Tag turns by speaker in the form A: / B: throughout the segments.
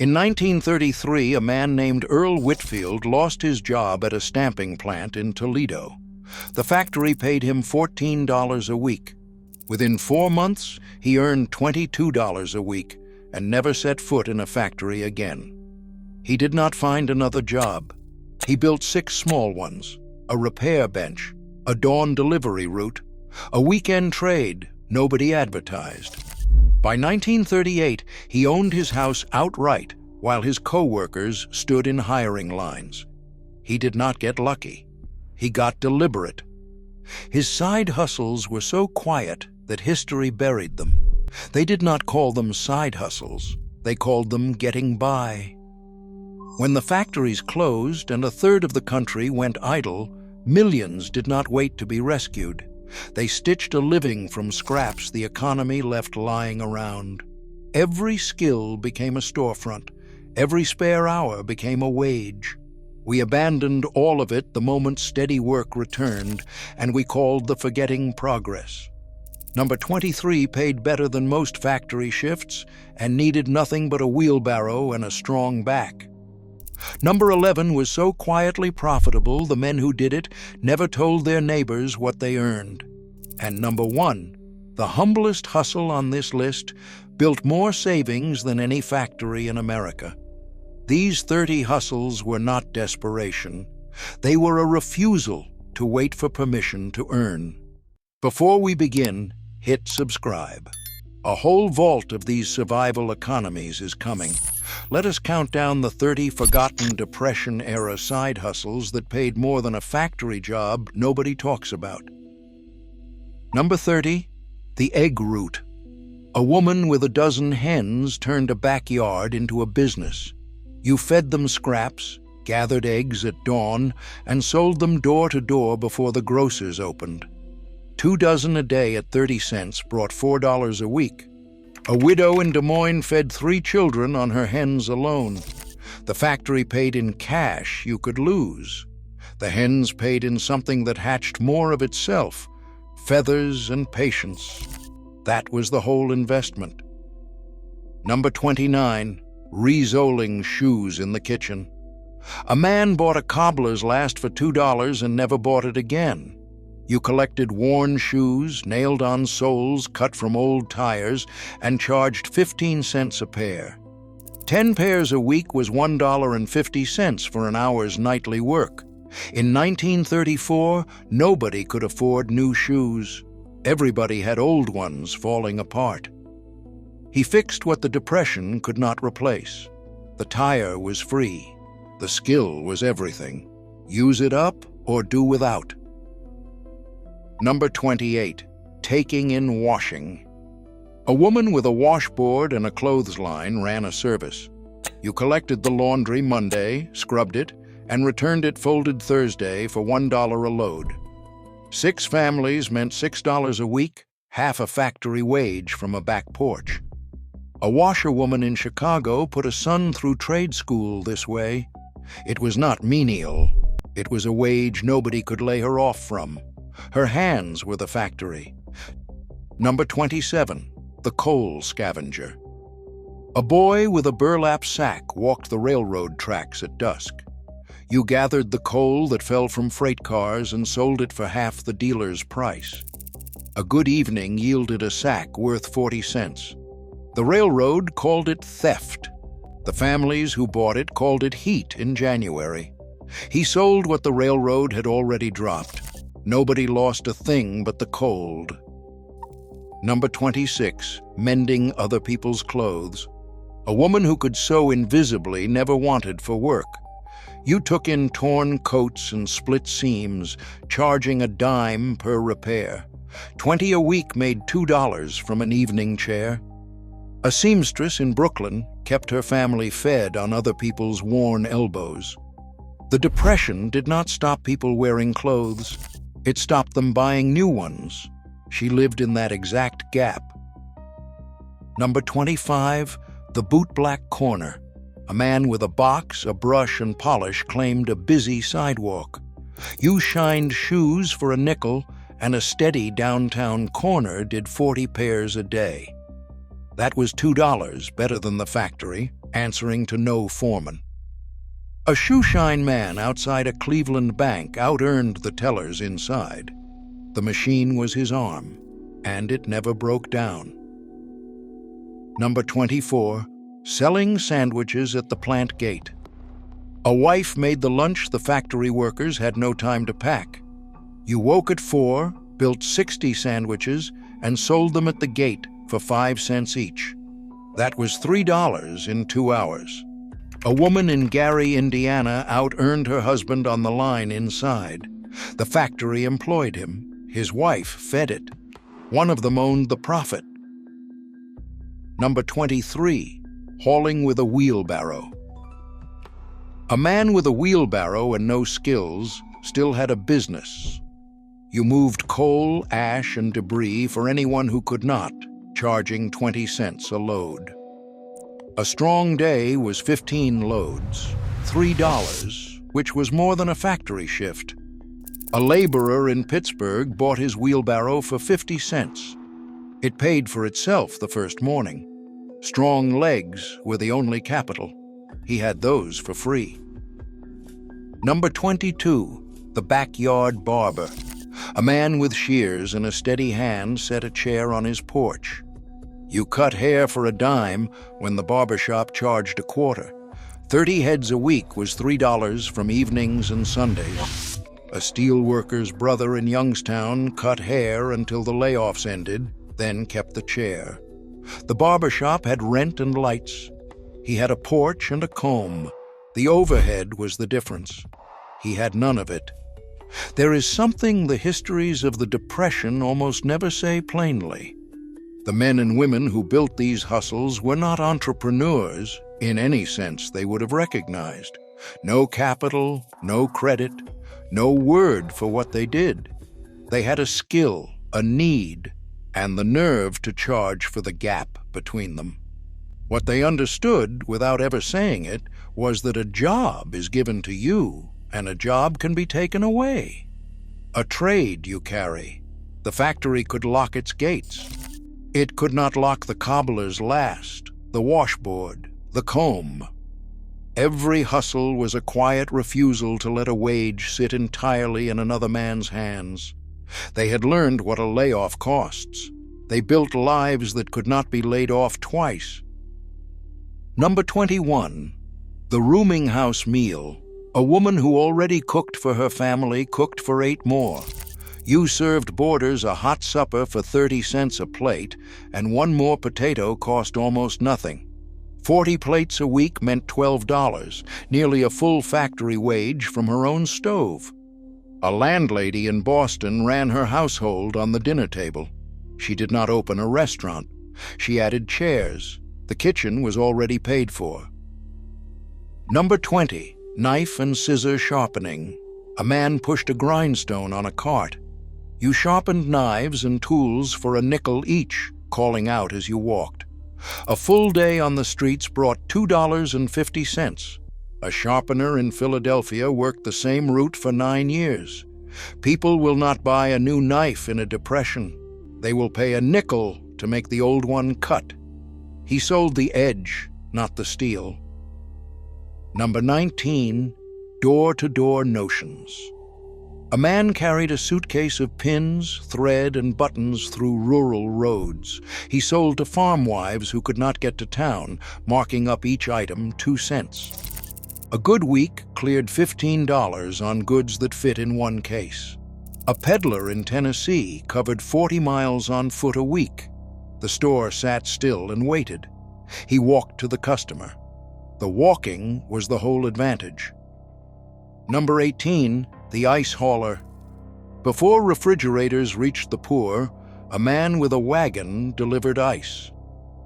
A: In 1933, a man named Earl Whitfield lost his job at a stamping plant in Toledo. The factory paid him $14 a week. Within 4 months, he earned $22 a week and never set foot in a factory again. He did not find another job. He built 6 small ones, a repair bench, a dawn delivery route, a weekend trade nobody advertised. By 1938, he owned his house outright while his coworkers stood in hiring lines. He did not get lucky. He got deliberate. His side hustles were so quiet that history buried them. They did not call them side hustles. They called them getting by. When the factories closed and a third of the country went idle, millions did not wait to be rescued. They stitched a living from scraps the economy left lying around. Every skill became a storefront. Every spare hour became a wage. We abandoned all of it the moment steady work returned, and we called the forgetting progress. Number 23 paid better than most factory shifts and needed nothing but a wheelbarrow and a strong back. Number 11 was so quietly profitable the men who did it never told their neighbors what they earned. And number 1, the humblest hustle on this list, built more savings than any factory in America. These 30 hustles were not desperation. They were a refusal to wait for permission to earn. Before we begin, hit subscribe. A whole vault of these survival economies is coming. Let us count down the 30 forgotten Depression-era side hustles that paid more than a factory job nobody talks about. Number 30, the egg route. A woman with a dozen hens turned a backyard into a business. You fed them scraps, gathered eggs at dawn, and sold them door to door before the grocers opened. 2 dozen a day at 30 cents brought $4 a week. A widow in Des Moines fed 3 children on her hens alone. The factory paid in cash you could lose. The hens paid in something that hatched more of itself, feathers and patience. That was the whole investment. Number 29, resoling shoes in the kitchen. A man bought a cobbler's last for $2 and never bought it again. You collected worn shoes, nailed on soles cut from old tires, and charged 15 cents a pair. 10 pairs a week was $1.50 for an hour's nightly work. In 1934, nobody could afford new shoes. Everybody had old ones falling apart. He fixed what the Depression could not replace. The tire was free. The skill was everything. Use it up or do without. Number 28, taking in washing. A woman with a washboard and a clothesline ran a service. You collected the laundry Monday, scrubbed it, and returned it folded Thursday for $1 a load. 6 families meant $6 a week, half a factory wage from a back porch. A washerwoman in Chicago put a son through trade school this way. It was not menial. It was a wage nobody could lay her off from. Her hands were the factory. Number 27, the coal scavenger. A boy with a burlap sack walked the railroad tracks at dusk. You gathered the coal that fell from freight cars and sold it for half the dealer's price. A good evening yielded a sack worth 40 cents. The railroad called it theft. The families who bought it called it heat in January. He sold what the railroad had already dropped. Nobody lost a thing but the cold. Number 26, mending other people's clothes. A woman who could sew invisibly never wanted for work. You took in torn coats and split seams, charging a dime per repair. 20 a week made $2 from an evening chair. A seamstress in Brooklyn kept her family fed on other people's worn elbows. The Depression did not stop people wearing clothes. It stopped them buying new ones. She lived in that exact gap. Number 25, the bootblack corner. A man with a box, a brush, and polish claimed a busy sidewalk. You shined shoes for a nickel, and a steady downtown corner did 40 pairs a day. That was $2, better than the factory. answering to no foreman. A shoeshine man outside a Cleveland bank out-earned the tellers inside. The machine was his arm, and it never broke down. Number 24, selling sandwiches at the plant gate. A wife made the lunch the factory workers had no time to pack. You woke at 4, built 60 sandwiches, and sold them at the gate for 5 cents each. That was $3 in 2 hours. A woman in Gary, Indiana, out-earned her husband on the line inside. The factory employed him. His wife fed it. One of them owned the profit. Number 23, hauling with a wheelbarrow. A man with a wheelbarrow and no skills still had a business. You moved coal, ash, and debris for anyone who could not, charging 20 cents a load. A strong day was 15 loads, $3, which was more than a factory shift. A laborer in Pittsburgh bought his wheelbarrow for 50 cents. It paid for itself the first morning. Strong legs were the only capital. He had those for free. Number 22, the backyard barber. A man with shears and a steady hand set a chair on his porch. You cut hair for a dime when the barbershop charged a quarter. 30 heads a week was $3 from evenings and Sundays. A steelworker's brother in Youngstown cut hair until the layoffs ended, then kept the chair. The barbershop had rent and lights. He had a porch and a comb. The overhead was the difference. He had none of it. There is something the histories of the Depression almost never say plainly. The men and women who built these hustles were not entrepreneurs in any sense they would have recognized. No capital, no credit, no word for what they did. They had a skill, a need, and the nerve to charge for the gap between them. What they understood, without ever saying it, was that a job is given to you, and a job can be taken away. A trade you carry. The factory could lock its gates. It could not lock the cobbler's last, the washboard, the comb. Every hustle was a quiet refusal to let a wage sit entirely in another man's hands. They had learned what a layoff costs. They built lives that could not be laid off twice. Number 21, the rooming house meal. A woman who already cooked for her family cooked for 8 more. You served boarders a hot supper for 30 cents a plate, and 1 more potato cost almost nothing. 40 plates a week meant $12, nearly a full factory wage from her own stove. A landlady in Boston ran her household on the dinner table. She did not open a restaurant. She added chairs. The kitchen was already paid for. Number 20, knife and scissor sharpening. A man pushed a grindstone on a cart. You sharpened knives and tools for a nickel each, calling out as you walked. A full day on the streets brought $2.50. A sharpener in Philadelphia worked the same route for 9 years. People will not buy a new knife in a depression. They will pay a nickel to make the old one cut. He sold the edge, not the steel. Number 19, door-to-door notions. A man carried a suitcase of pins, thread, and buttons through rural roads. He sold to farm wives who could not get to town, marking up each item 2 cents. A good week cleared $15 on goods that fit in 1 case. A peddler in Tennessee covered 40 miles on foot a week. The store sat still and waited. He walked to the customer. The walking was the whole advantage. Number 18, the ice hauler. Before refrigerators reached the poor, a man with a wagon delivered ice.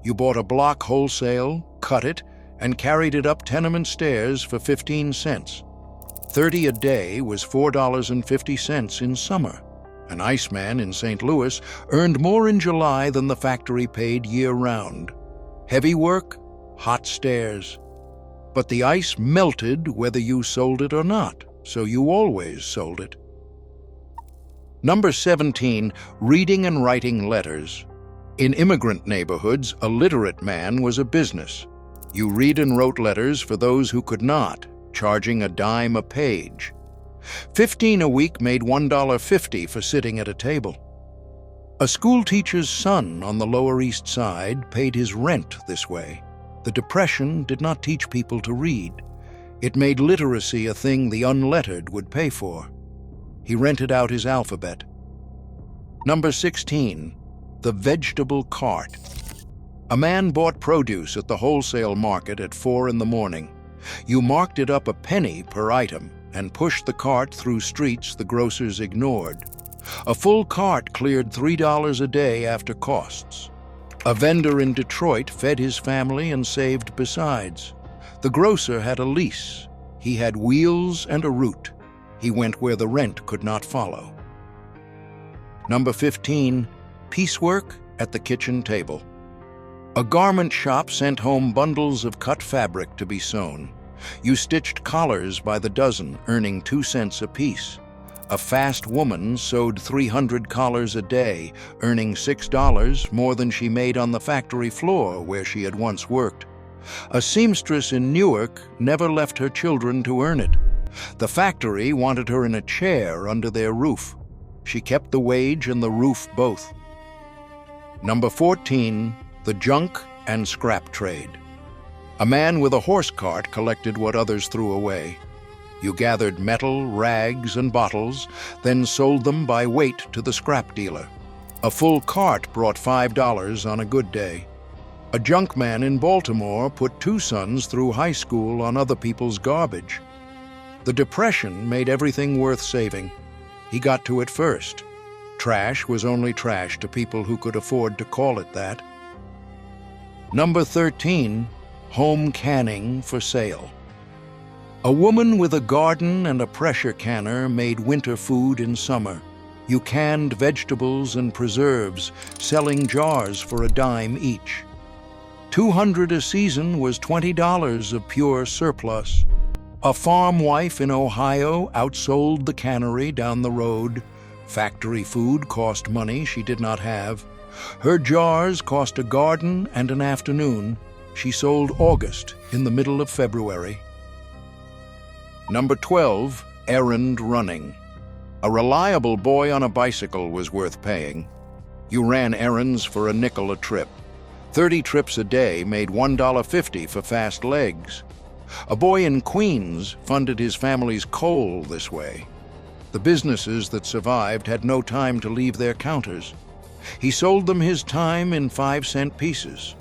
A: You bought a block wholesale, cut it, and carried it up tenement stairs for 15 cents. 30 a day was $4.50 in summer. An iceman in St. Louis earned more in July than the factory paid year-round. Heavy work, hot stairs. But the ice melted whether you sold it or not, so you always sold it. Number 17, reading and writing letters. In immigrant neighborhoods, a literate man was a business. You read and wrote letters for those who could not, charging a dime a page. 15 a week made $1.50 for sitting at a table. A school teacher's son on the Lower East Side paid his rent this way. The Depression did not teach people to read. It made literacy a thing the unlettered would pay for. He rented out his alphabet. Number 16, the vegetable cart. A man bought produce at the wholesale market at 4 in the morning. You marked it up a penny per item and pushed the cart through streets the grocers ignored. A full cart cleared $3 a day after costs. A vendor in Detroit fed his family and saved besides. The grocer had a lease. He had wheels and a route. He went where the rent could not follow. Number 15, piecework at the kitchen table. A garment shop sent home bundles of cut fabric to be sewn. You stitched collars by the dozen, earning 2 cents apiece. A fast woman sewed 300 collars a day, earning $6 more than she made on the factory floor where she had once worked. A seamstress in Newark never left her children to earn it. The factory wanted her in a chair under their roof. She kept the wage and the roof both. Number 14, the junk and scrap trade. A man with a horse cart collected what others threw away. You gathered metal, rags, and bottles, then sold them by weight to the scrap dealer. A full cart brought $5 on a good day. A junk man in Baltimore put 2 sons through high school on other people's garbage. The Depression made everything worth saving. He got to it first. Trash was only trash to people who could afford to call it that. Number 13, home canning for sale. A woman with a garden and a pressure canner made winter food in summer. You canned vegetables and preserves, selling jars for a dime each. $200 a season was $20 of pure surplus. A farm wife in Ohio outsold the cannery down the road. Factory food cost money she did not have. Her jars cost a garden and an afternoon. She sold August in the middle of February. Number 12, errand running. A reliable boy on a bicycle was worth paying. You ran errands for a nickel a trip. 30 trips a day made $1.50 for fast legs. A boy in Queens funded his family's coal this way. The businesses that survived had no time to leave their counters. He sold them his time in 5-cent pieces.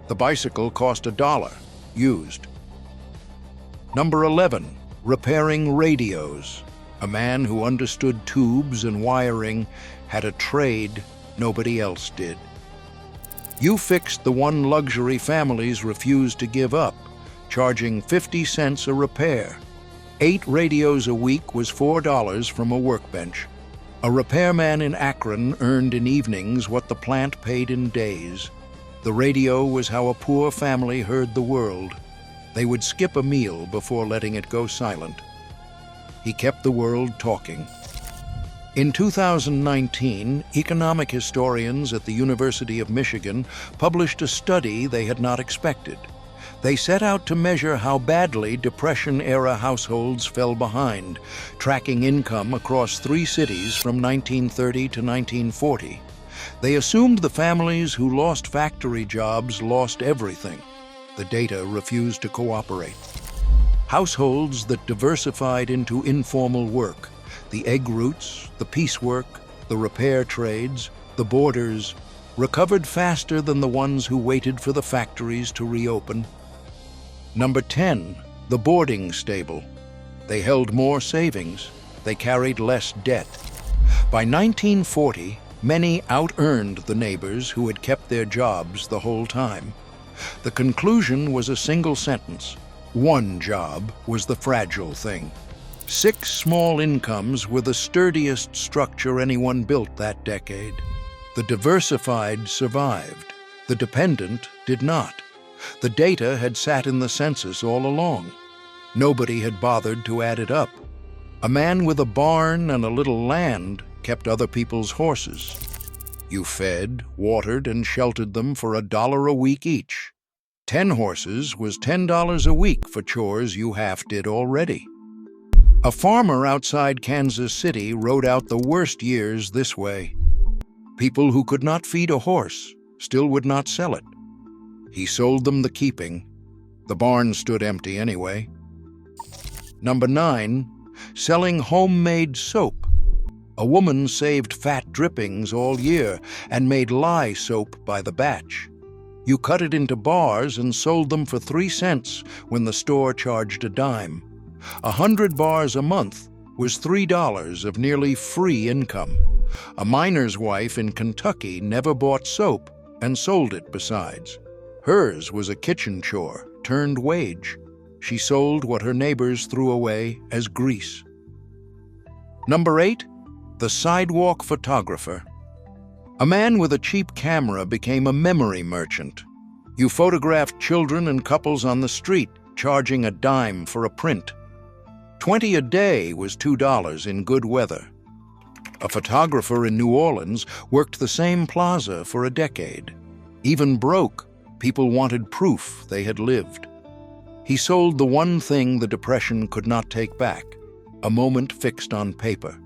A: The bicycle cost $1, used. Number 11, repairing radios. A man who understood tubes and wiring had a trade nobody else did. You fixed the one luxury families refused to give up, charging 50 cents a repair. 8 radios a week was $4 from a workbench. A repairman in Akron earned in evenings what the plant paid in days. The radio was how a poor family heard the world. They would skip a meal before letting it go silent. He kept the world talking. In 2019, economic historians at the University of Michigan published a study they had not expected. They set out to measure how badly Depression-era households fell behind, tracking income across 3 cities from 1930 to 1940. They assumed the families who lost factory jobs lost everything. The data refused to cooperate. Households that diversified into informal work, the egg roots, the piecework, the repair trades, the boarders, recovered faster than the ones who waited for the factories to reopen. Number 10, the boarding stable. They held more savings. They carried less debt. By 1940, many out-earned the neighbors who had kept their jobs the whole time. The conclusion was a single sentence. One job was the fragile thing. 6 small incomes were the sturdiest structure anyone built that decade. The diversified survived. The dependent did not. The data had sat in the census all along. Nobody had bothered to add it up. A man with a barn and a little land kept other people's horses. You fed, watered, and sheltered them for $1 a week each. 10 horses was $10 a week for chores you half did already. A farmer outside Kansas City rode out the worst years this way. People who could not feed a horse still would not sell it. He sold them the keeping. The barn stood empty anyway. Number 9, selling homemade soap. A woman saved fat drippings all year and made lye soap by the batch. You cut it into bars and sold them for 3 cents when the store charged a dime. 100 bars a month was $3 of nearly free income. A miner's wife in Kentucky never bought soap and sold it besides. Hers was a kitchen chore turned wage. She sold what her neighbors threw away as grease. Number 8, the sidewalk photographer. A man with a cheap camera became a memory merchant. You photographed children and couples on the street, charging a dime for a print. 20 a day was $2 in good weather. A photographer in New Orleans worked the same plaza for a decade. Even broke, people wanted proof they had lived. He sold the one thing the Depression could not take back, a moment fixed on paper.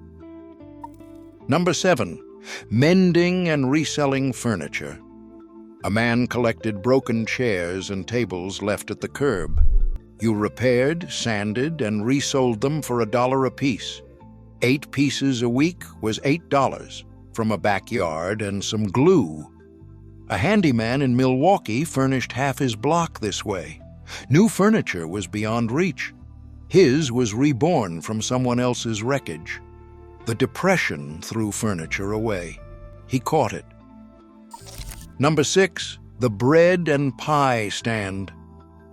A: Number 7, mending and reselling furniture. A man collected broken chairs and tables left at the curb. You repaired, sanded, and resold them for $1 apiece. 8 pieces a week was $8 from a backyard and some glue. A handyman in Milwaukee furnished half his block this way. New furniture was beyond reach. His was reborn from someone else's wreckage. The Depression threw furniture away. He caught it. Number 6, the bread and pie stand.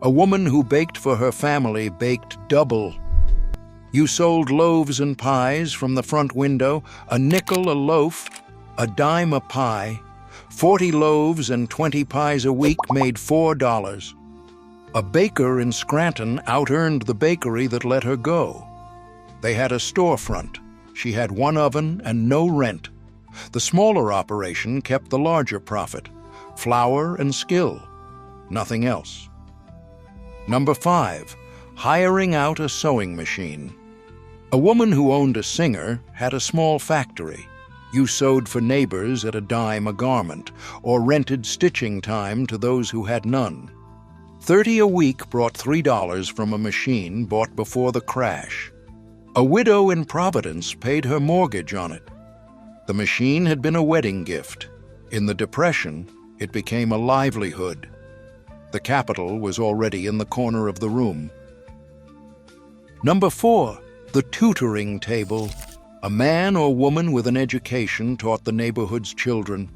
A: A woman who baked for her family baked double. You sold loaves and pies from the front window, a nickel a loaf, a dime a pie. 40 loaves and 20 pies a week made $4. A baker in Scranton out-earned the bakery that let her go. They had a storefront. She had one oven and no rent. The smaller operation kept the larger profit, flour and skill, nothing else. Number 5, hiring out a sewing machine. A woman who owned a Singer had a small factory. You sewed for neighbors at a dime a garment, or rented stitching time to those who had none. 30 a week brought $3 from a machine bought before the crash. A widow in Providence paid her mortgage on it. The machine had been a wedding gift. In the Depression, it became a livelihood. The capital was already in the corner of the room. Number 4, the tutoring table. A man or woman with an education taught the neighborhood's children.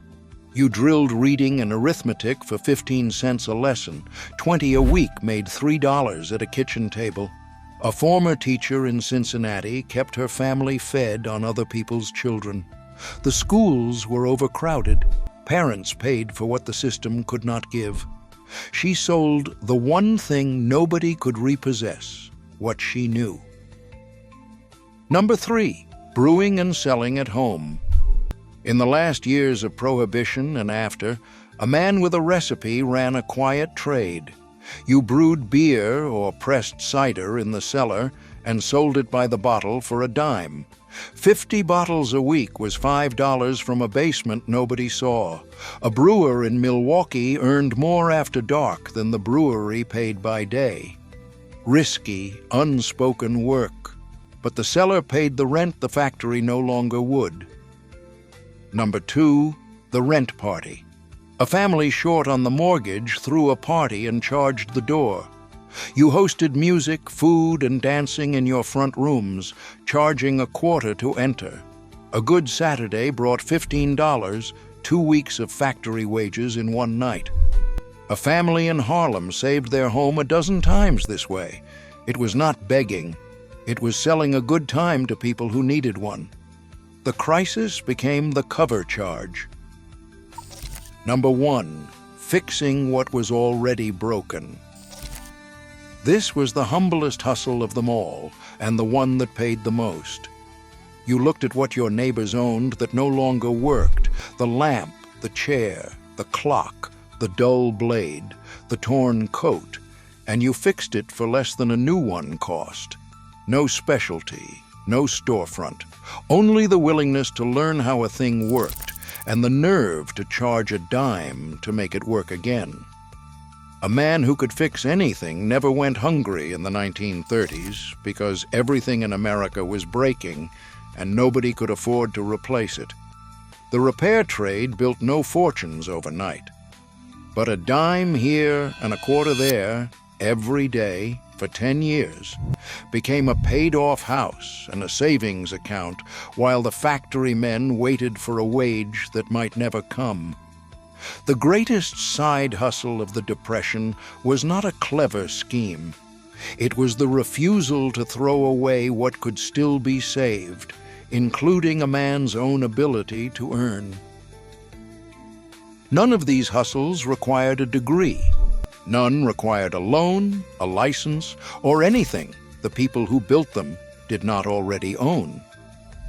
A: You drilled reading and arithmetic for 15 cents a lesson. 20 a week made $3 at a kitchen table. A former teacher in Cincinnati kept her family fed on other people's children. The schools were overcrowded. Parents paid for what the system could not give. She sold the one thing nobody could repossess, what she knew. Number 3, brewing and selling at home. In the last years of Prohibition and after, a man with a recipe ran a quiet trade. You brewed beer or pressed cider in the cellar and sold it by the bottle for a dime. 50 bottles a week was $5 from a basement nobody saw. A brewer in Milwaukee earned more after dark than the brewery paid by day. Risky, unspoken work, but the cellar paid the rent the factory no longer would. Number 2, the rent party. A family short on the mortgage threw a party and charged the door. You hosted music, food, and dancing in your front rooms, charging a quarter to enter. A good Saturday brought $15, 2 weeks of factory wages in one night. A family in Harlem saved their home a dozen times this way. It was not begging. It was selling a good time to people who needed one. The crisis became the cover charge. Number 1, fixing what was already broken. This was the humblest hustle of them all, and the one that paid the most. You looked at what your neighbors owned that no longer worked: the lamp, the chair, the clock, the dull blade, the torn coat, and you fixed it for less than a new one cost. No specialty, no storefront, only the willingness to learn how a thing worked and the nerve to charge a dime to make it work again. A man who could fix anything never went hungry in the 1930s because everything in America was breaking and nobody could afford to replace it. The repair trade built no fortunes overnight. But a dime here and a quarter there, every day, for 10 years, became a paid-off house and a savings account while the factory men waited for a wage that might never come. The greatest side hustle of the Depression was not a clever scheme. It was the refusal to throw away what could still be saved, including a man's own ability to earn. None of these hustles required a degree. None required a loan, a license, or anything the people who built them did not already own.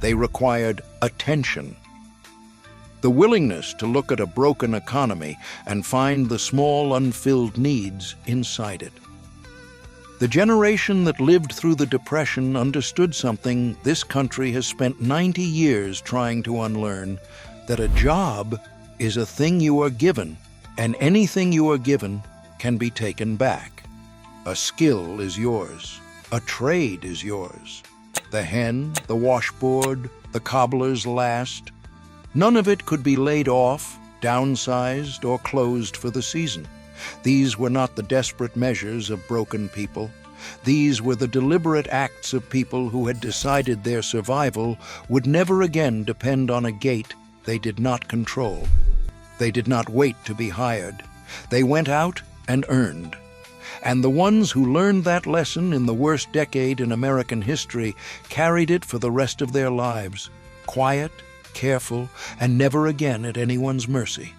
A: They required attention. The willingness to look at a broken economy and find the small unfilled needs inside it. The generation that lived through the Depression understood something this country has spent 90 years trying to unlearn, that a job is a thing you are given, and anything you are given can be taken back. A skill is yours. A trade is yours. The hen, the washboard, the cobbler's last. None of it could be laid off, downsized, or closed for the season. These were not the desperate measures of broken people. These were the deliberate acts of people who had decided their survival would never again depend on a gate they did not control. They did not wait to be hired. They went out and earned. And the ones who learned that lesson in the worst decade in American history carried it for the rest of their lives, quiet, careful, and never again at anyone's mercy.